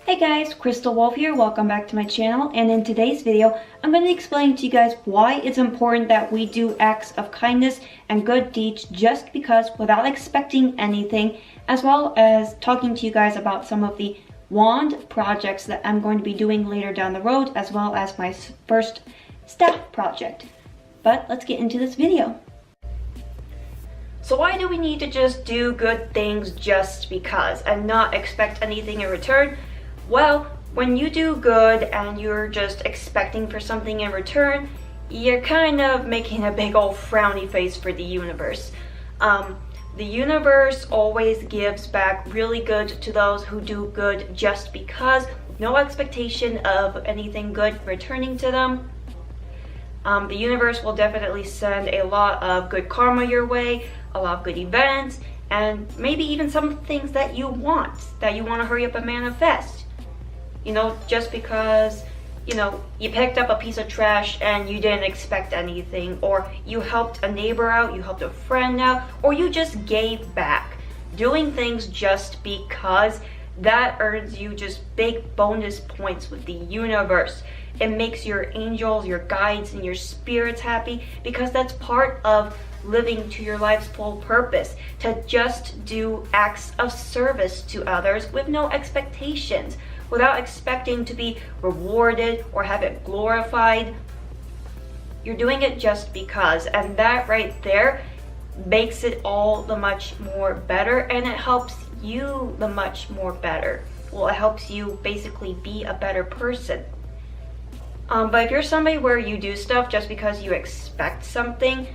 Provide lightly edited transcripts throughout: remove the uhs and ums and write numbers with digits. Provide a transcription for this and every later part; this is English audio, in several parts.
Hey guys, Crystal Wolf here. Welcome back to my channel, and in today's video I'm going to explain to you guys why it's important that we do acts of kindness and good deeds just because without expecting anything, as well as talking to you guys about some of the wand projects that I'm going to be doing later down the road, as well as my first staff project. But let's get into this video. So why do we need to just do good things just because and not expect anything in return? Well, when you do good and you're just expecting for something in return, you're kind of making a big old frowny face for the universe. The universe always gives back really good to those who do good just because, no expectation of anything good returning to them. The universe will definitely send a lot of good karma your way, a lot of good events, and maybe even some things that you want to hurry up and manifest. You know, just because, you picked up a piece of trash and you didn't expect anything, or you helped a neighbor out, you helped a friend out, or you just gave back. Doing things just because, that earns you just big bonus points with the universe. It makes your angels, your guides, and your spirits happy because that's part of living to your life's full purpose, to just do acts of service to others with no expectations, without expecting to be rewarded or have it glorified. You're doing it just because, and that right there makes it all the much more better, and it helps you the much more better. Well, it helps you basically be a better person. But if you're somebody where you do stuff just because you expect something,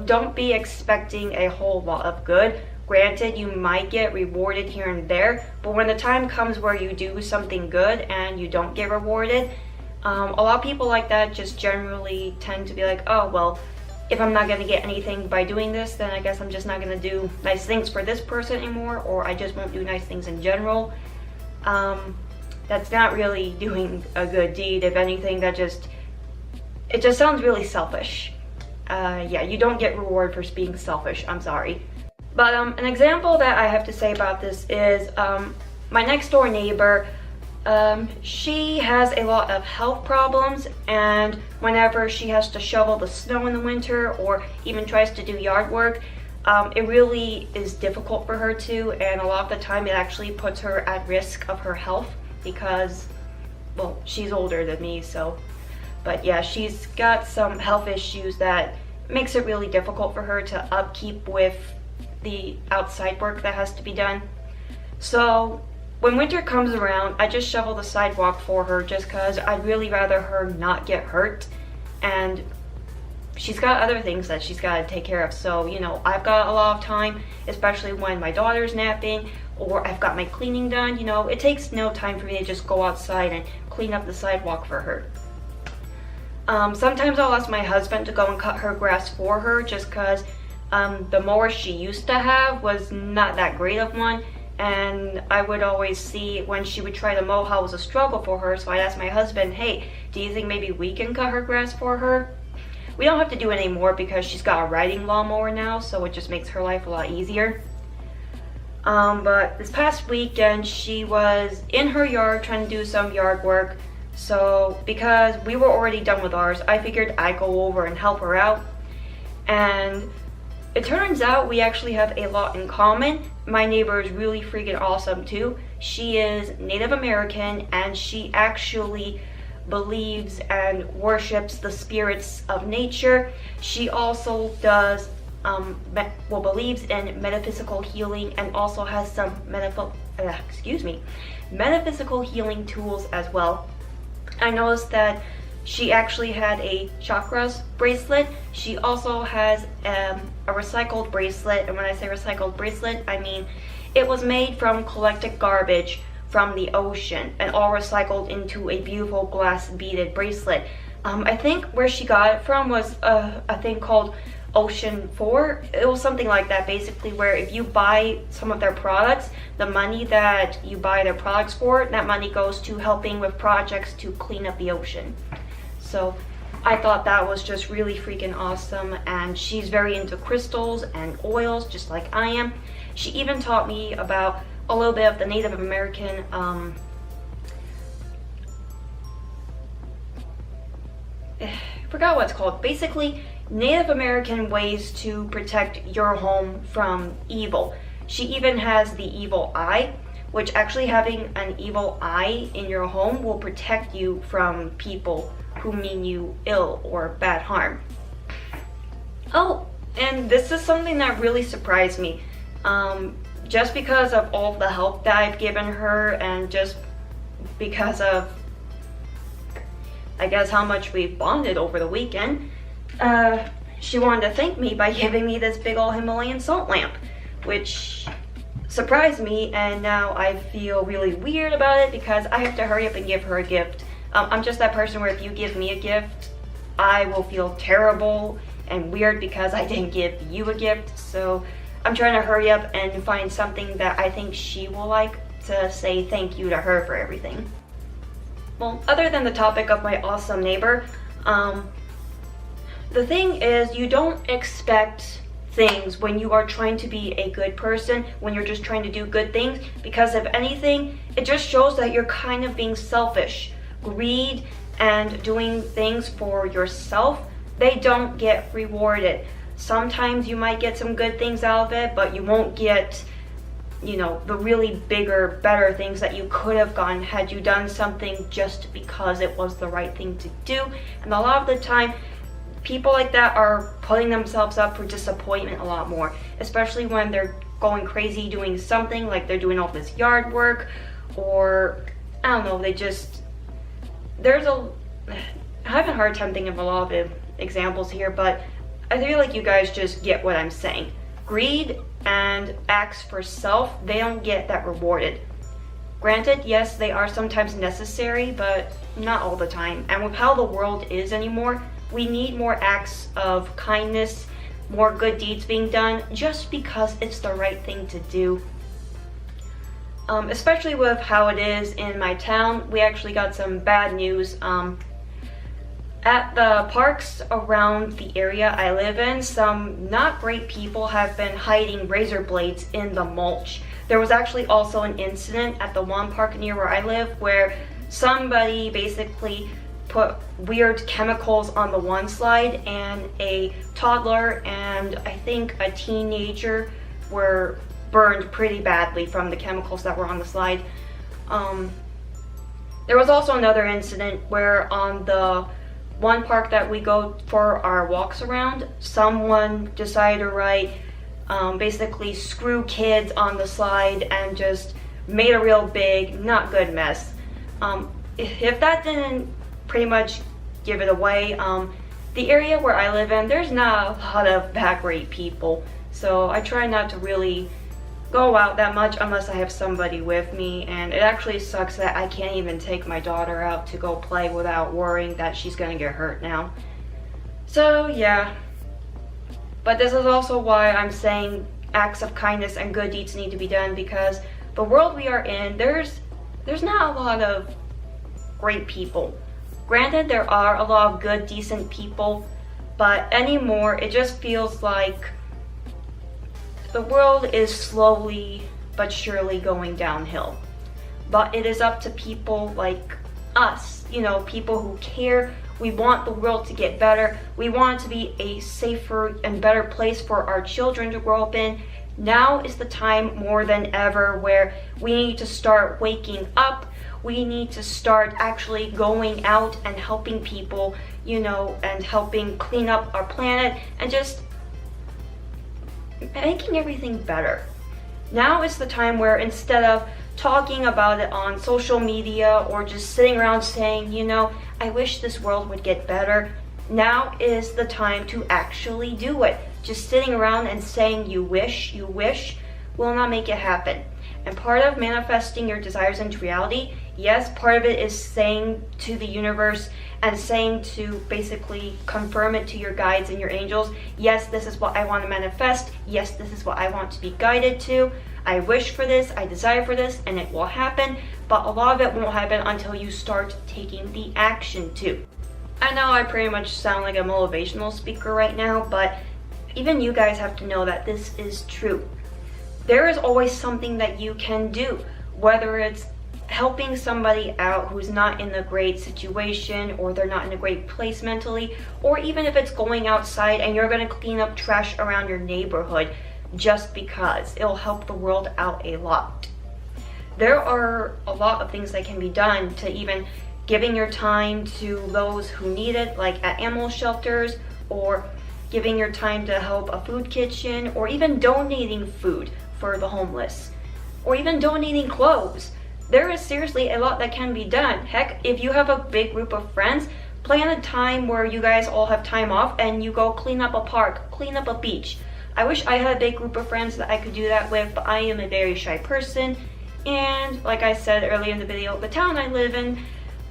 don't be expecting a whole lot of good. Granted, you might get rewarded here and there, but when the time comes where you do something good and you don't get rewarded, a lot of people like that just generally tend to be like, oh, well, if I'm not going to get anything by doing this, then I guess I'm just not going to do nice things for this person anymore, or I just won't do nice things in general. That's not really doing a good deed. If anything, it just sounds really selfish. Yeah, you don't get reward for being selfish. I'm sorry. But an example that I have to say about this is my next door neighbor. She has a lot of health problems, and whenever she has to shovel the snow in the winter or even tries to do yard work, it really is difficult for her to, and a lot of the time it actually puts her at risk of her health because, well, she's older than me, so. But yeah, she's got some health issues that makes it really difficult for her to upkeep with the outside work that has to be done. So when winter comes around, I just shovel the sidewalk for her just because I'd really rather her not get hurt, and she's got other things that she's got to take care of. So, I've got a lot of time, especially when my daughter's napping or I've got my cleaning done. It takes no time for me to just go outside and clean up the sidewalk for her. Sometimes I'll ask my husband to go and cut her grass for her just because the mower she used to have was not that great of one, and I would always see when she would try to mow how it was a struggle for her, so I'd ask my husband, hey, do you think maybe we can cut her grass for her? We don't have to do it anymore because she's got a riding lawnmower now, so it just makes her life a lot easier. But this past weekend she was in her yard trying to do some yard work, so because we were already done with ours, I figured I'd go over and help her out. And it turns out we actually have a lot in common. My neighbor is really freaking awesome too. She is Native American, and she actually believes and worships the spirits of nature. She also does, believes in metaphysical healing, and also has some metaphysical healing tools as well. I noticed that she actually had a chakras bracelet. She also has a recycled bracelet, and when I say recycled bracelet, I mean it was made from collected garbage from the ocean and all recycled into a beautiful glass beaded bracelet. I think where she got it from was a thing called Ocean 4. It was something like that, basically, where if you buy some of their products, the money that you buy their products for, that money goes to helping with projects to clean up the ocean. So I thought that was just really freaking awesome, and she's very into crystals and oils just like I am. She even taught me about a little bit of the Native American forgot what it's called. Basically, Native American ways to protect your home from evil. She even has the evil eye, which actually having an evil eye in your home will protect you from people who mean you ill or bad harm. Oh, and this is something that really surprised me. Just because of all the help that I've given her, and just because of, I guess, how much we've bonded over the weekend, she wanted to thank me by giving me this big ol' Himalayan salt lamp, which surprised me, and now I feel really weird about it because I have to hurry up and give her a gift. I'm just that person where if you give me a gift, I will feel terrible and weird because I didn't give you a gift. So I'm trying to hurry up and find something that I think she will like to say thank you to her for everything. Well, other than the topic of my awesome neighbor, the thing is, you don't expect things when you are trying to be a good person, when you're just trying to do good things, because if anything, it just shows that you're kind of being selfish. Greed and doing things for yourself, they don't get rewarded. Sometimes you might get some good things out of it, but you won't get, you know, the really bigger, better things that you could have gotten had you done something just because it was the right thing to do. And a lot of the time, people like that are putting themselves up for disappointment a lot more, especially when they're going crazy doing something, like they're doing all this yard work, or I don't know, I'm having a hard time thinking of a lot of examples here, but I feel like you guys just get what I'm saying. Greed and acts for self, they don't get that rewarded. Granted, yes, they are sometimes necessary, but not all the time. And with how the world is anymore, we need more acts of kindness, more good deeds being done, just because it's the right thing to do. Especially with how it is in my town, we actually got some bad news. At the parks around the area I live in, some not great people have been hiding razor blades in the mulch. There was actually also an incident at the one park near where I live where somebody basically put weird chemicals on the one slide, and a toddler and I think a teenager were burned pretty badly from the chemicals that were on the slide. There was also another incident where on the one park that we go for our walks around, someone decided to write basically "screw kids" on the slide and just made a real big, not good mess. If that didn't pretty much give it away, the area where I live in, there's not a lot of bad great people, so I try not to really go out that much unless I have somebody with me, and it actually sucks that I can't even take my daughter out to go play without worrying that she's gonna get hurt now. So yeah, but this is also why I'm saying acts of kindness and good deeds need to be done, because the world we are in, there's not a lot of great people. Granted, there are a lot of good, decent people, but anymore it just feels like the world is slowly but surely going downhill. But it is up to people like us, you know, people who care. We want the world to get better. We want it to be a safer and better place for our children to grow up in. Now is the time more than ever where we need to start waking up. We need to start actually going out and helping people, you know, and helping clean up our planet and just making everything better. Now is the time where instead of talking about it on social media or just sitting around saying, you know, I wish this world would get better, now is the time to actually do it. Just sitting around and saying you wish will not make it happen. And part of manifesting your desires into reality, yes, part of it is saying to the universe and saying to basically confirm it to your guides and your angels, yes, this is what I want to manifest, yes, this is what I want to be guided to, I wish for this, I desire for this, and it will happen, but a lot of it won't happen until you start taking the action too. I know I pretty much sound like a motivational speaker right now, but even you guys have to know that this is true. There is always something that you can do, whether it's helping somebody out who's not in a great situation, or they're not in a great place mentally, or even if it's going outside and you're going to clean up trash around your neighborhood just because, it'll help the world out a lot. There are a lot of things that can be done, to even giving your time to those who need it, like at animal shelters, or giving your time to help a food kitchen, or even donating food for the homeless, or even donating clothes. There is seriously a lot that can be done. Heck, if you have a big group of friends, plan a time where you guys all have time off and you go clean up a park, clean up a beach. I wish I had a big group of friends that I could do that with, but I am a very shy person. And like I said earlier in the video, the town I live in,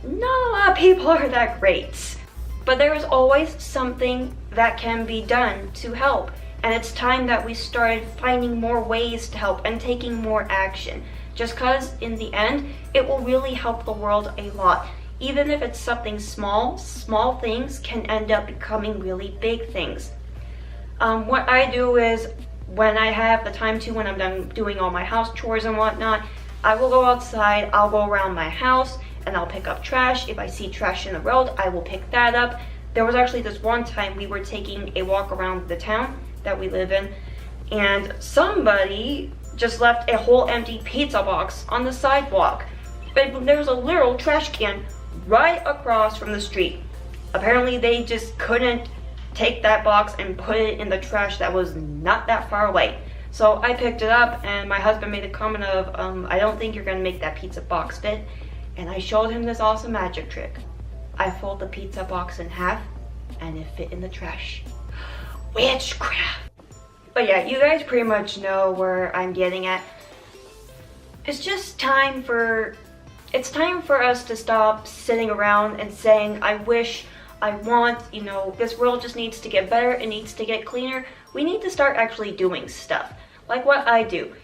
not a lot of people are that great. But there is always something that can be done to help. And it's time that we started finding more ways to help and taking more action. Just because in the end, it will really help the world a lot. Even if it's something small, small things can end up becoming really big things. What I do is, when I have the time to, when I'm done doing all my house chores and whatnot, I will go outside, I'll go around my house, and I'll pick up trash. If I see trash in the road, I will pick that up. There was actually this one time we were taking a walk around the town that we live in, and somebody just left a whole empty pizza box on the sidewalk. But there was a literal trash can right across from the street. Apparently they just couldn't take that box and put it in the trash that was not that far away. So I picked it up, and my husband made a comment of, I don't think you're gonna make that pizza box fit. And I showed him this awesome magic trick. I fold the pizza box in half and it fit in the trash. Witchcraft! But yeah, you guys pretty much know where I'm getting at. It's just time for us to stop sitting around and saying, I wish, I want, you know, this world just needs to get better, it needs to get cleaner. We need to start actually doing stuff. Like what I do.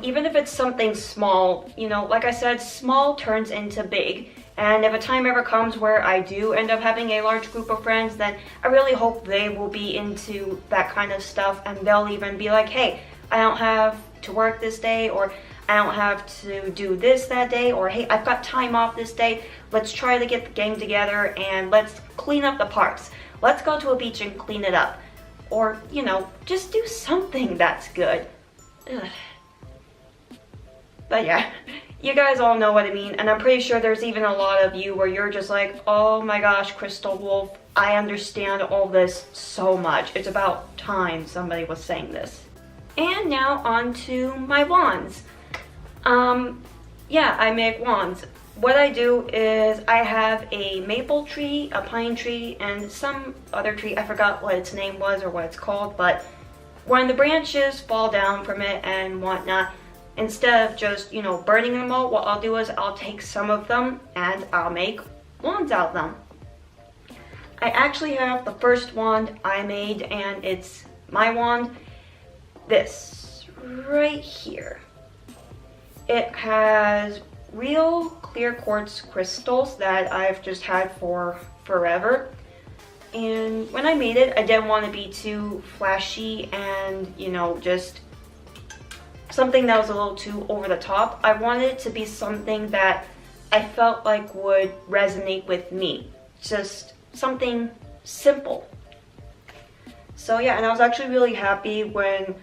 Even if it's something small, you know, like I said, small turns into big. And if a time ever comes where I do end up having a large group of friends, then I really hope they will be into that kind of stuff, and they'll even be like, hey, I don't have to work this day, or I don't have to do this that day, or hey, I've got time off this day. Let's try to get the gang together and let's clean up the parks. Let's go to a beach and clean it up. Or, you know, just do something that's good. Ugh. But yeah, you guys all know what I mean, and I'm pretty sure there's even a lot of you where you're just like, oh my gosh, Crystal Wolf, I understand all this so much. It's about time somebody was saying this. And now on to my wands. Yeah, I make wands. What I do is I have a maple tree, a pine tree, and some other tree. I forgot what its name was or what it's called, but when the branches fall down from it and whatnot, instead of just, you know, burning them all, what I'll do is I'll take some of them and I'll make wands out of them. I actually have the first wand I made, and it's my wand, this right here. It has real clear quartz crystals that I've just had for forever. And when I made it, I didn't want to be too flashy and, you know, just something that was a little too over the top. I wanted it to be something that I felt like would resonate with me. Just something simple. So yeah, and I was actually really happy when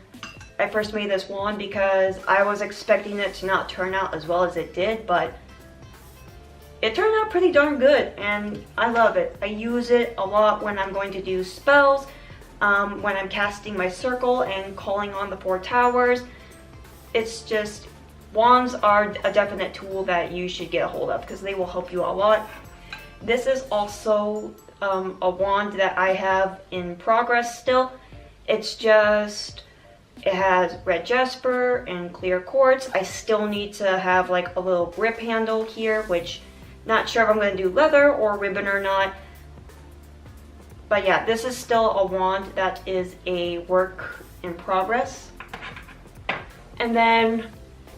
I first made this wand, because I was expecting it to not turn out as well as it did, but it turned out pretty darn good, and I love it. I use it a lot when I'm going to do spells, when I'm casting my circle and calling on the 4 towers. It's just, wands are a definite tool that you should get a hold of, because they will help you a lot. This is also a wand that I have in progress still. It's just, it has red jasper and clear quartz. I still need to have like a little grip handle here, which not sure if I'm going to do leather or ribbon or not. But yeah, this is still a wand that is a work in progress. And then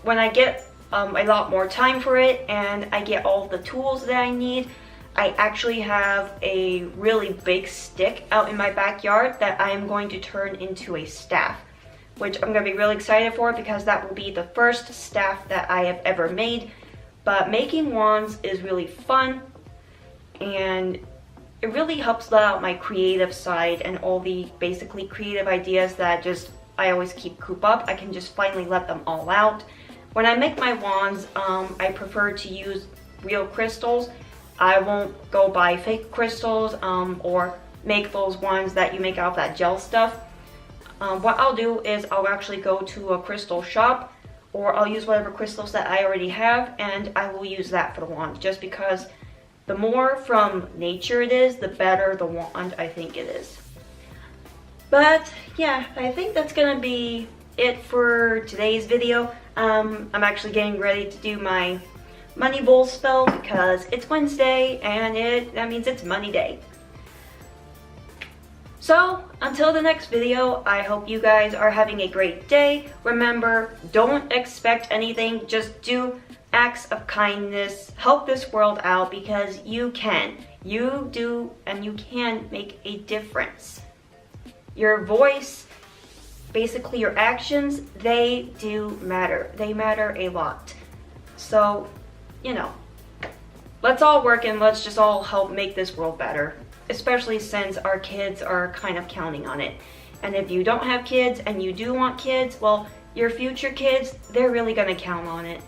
when I get a lot more time for it and I get all the tools that I need, I actually have a really big stick out in my backyard that I am going to turn into a staff, which I'm going to be really excited for, because that will be the first staff that I have ever made. But making wands is really fun, and it really helps let out my creative side and all the basically creative ideas that I always keep cooped up. I can just finally let them all out. When I make my wands, I prefer to use real crystals. I won't go buy fake crystals or make those ones that you make out of that gel stuff. What I'll do is I'll actually go to a crystal shop, or I'll use whatever crystals that I already have, and I will use that for the wand, just because the more from nature it is, the better the wand I think it is. But yeah, I think that's gonna be it for today's video. I'm actually getting ready to do my money bowl spell because it's Wednesday and that means it's money day. So until the next video, I hope you guys are having a great day. Remember, don't expect anything, just do acts of kindness, help this world out, because you can. You do, and you can make a difference. Your voice, basically your actions, they do matter. They matter a lot. So, you know, let's all work and let's just all help make this world better, especially since our kids are kind of counting on it. And if you don't have kids and you do want kids, well, your future kids, they're really gonna count on it.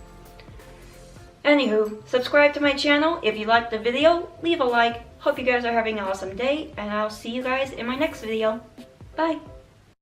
Anywho, subscribe to my channel if you liked the video, leave a like. Hope you guys are having an awesome day, and I'll see you guys in my next video. Bye!